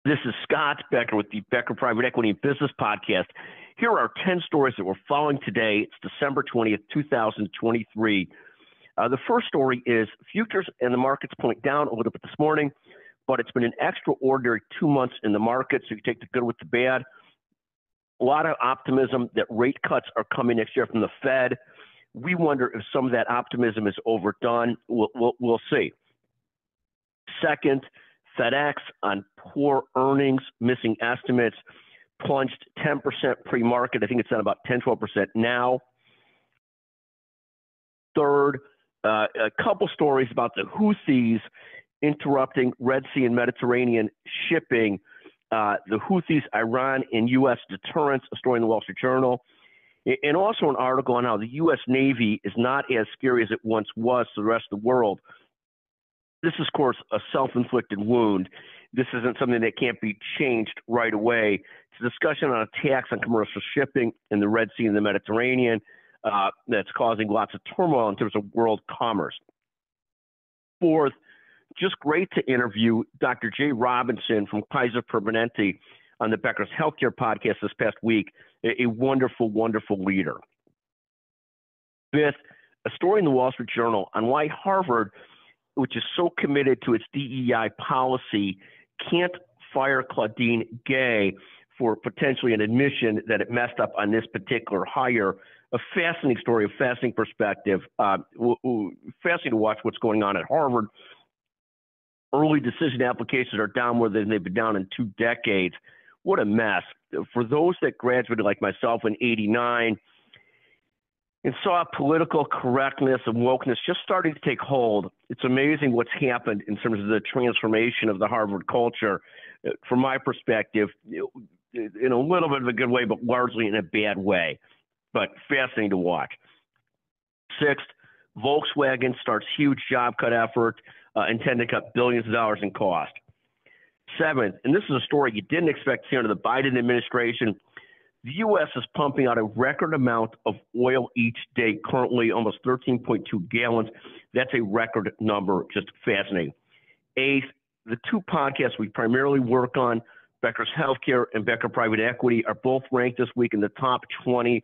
This is Scott Becker with the Becker Private Equity and Business Podcast. Here are 10 stories that we're following today. It's December 20th, 2023. The first story is futures and the markets point down a little bit this morning, but it's been an extraordinary 2 months in the market, so you take the good with the bad. A lot of optimism that rate cuts are coming next year from the Fed. We wonder if some of that optimism is overdone. We'll see. Second, FedEx on poor earnings, missing estimates, plunged 10% pre-market. I think it's at about 10-12% now. Third, a couple stories about the Houthis interrupting Red Sea and Mediterranean shipping. The Houthis, Iran, and U.S. deterrence, a story in the Wall Street Journal. And also an article on how the U.S. Navy is not as scary as it once was to the rest of the world. This is, of course, a self-inflicted wound. This isn't something that can't be changed right away. It's a discussion on attacks on commercial shipping in the Red Sea and the Mediterranean that's causing lots of turmoil in terms of world commerce. Fourth, just great to interview Dr. Jay Robinson from Kaiser Permanente on the Becker's Healthcare podcast this past week. A wonderful, wonderful leader. Fifth, a story in the Wall Street Journal on why Harvard, which is so committed to its DEI policy, can't fire Claudine Gay for potentially an admission that it messed up on this particular hire. A fascinating story, a fascinating perspective. Fascinating to watch what's going on at Harvard. Early decision applications are down more than they've been down in 2 decades. What a mess. For those that graduated like myself in '89 and saw political correctness and wokeness just starting to take hold, it's amazing what's happened in terms of the transformation of the Harvard culture. From my perspective, in a little bit of a good way, but largely in a bad way. But fascinating to watch. Sixth, Volkswagen starts huge job cut effort, intend to cut billions of dollars in cost. Seventh, and this is a story you didn't expect to see under the Biden administration, the U.S. is pumping out a record amount of oil each day, currently almost 13.2 gallons. That's a record number, just fascinating. Eighth, the 2 podcasts we primarily work on, Becker's Healthcare and Becker Private Equity, are both ranked this week in the top 20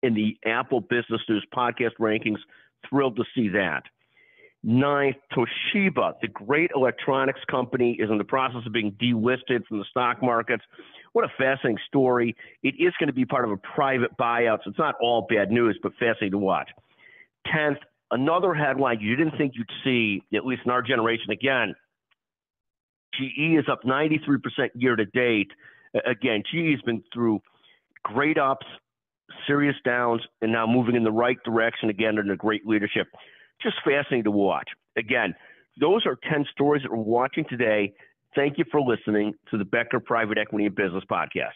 in the Apple Business News podcast rankings. Thrilled to see that. Ninth, Toshiba, the great electronics company, is in the process of being delisted from the stock markets. What a fascinating story. It is going to be part of a private buyout, so it's not all bad news, but fascinating to watch. 10th, another headline you didn't think you'd see, at least in our generation. Again, GE is up 93% year to date. Again, GE has been through great ups, serious downs, and now moving in the right direction again under great leadership. Just fascinating to watch. Again, those are 10 stories that we're watching today. Thank you for listening to the Becker Private Equity and Business Podcast.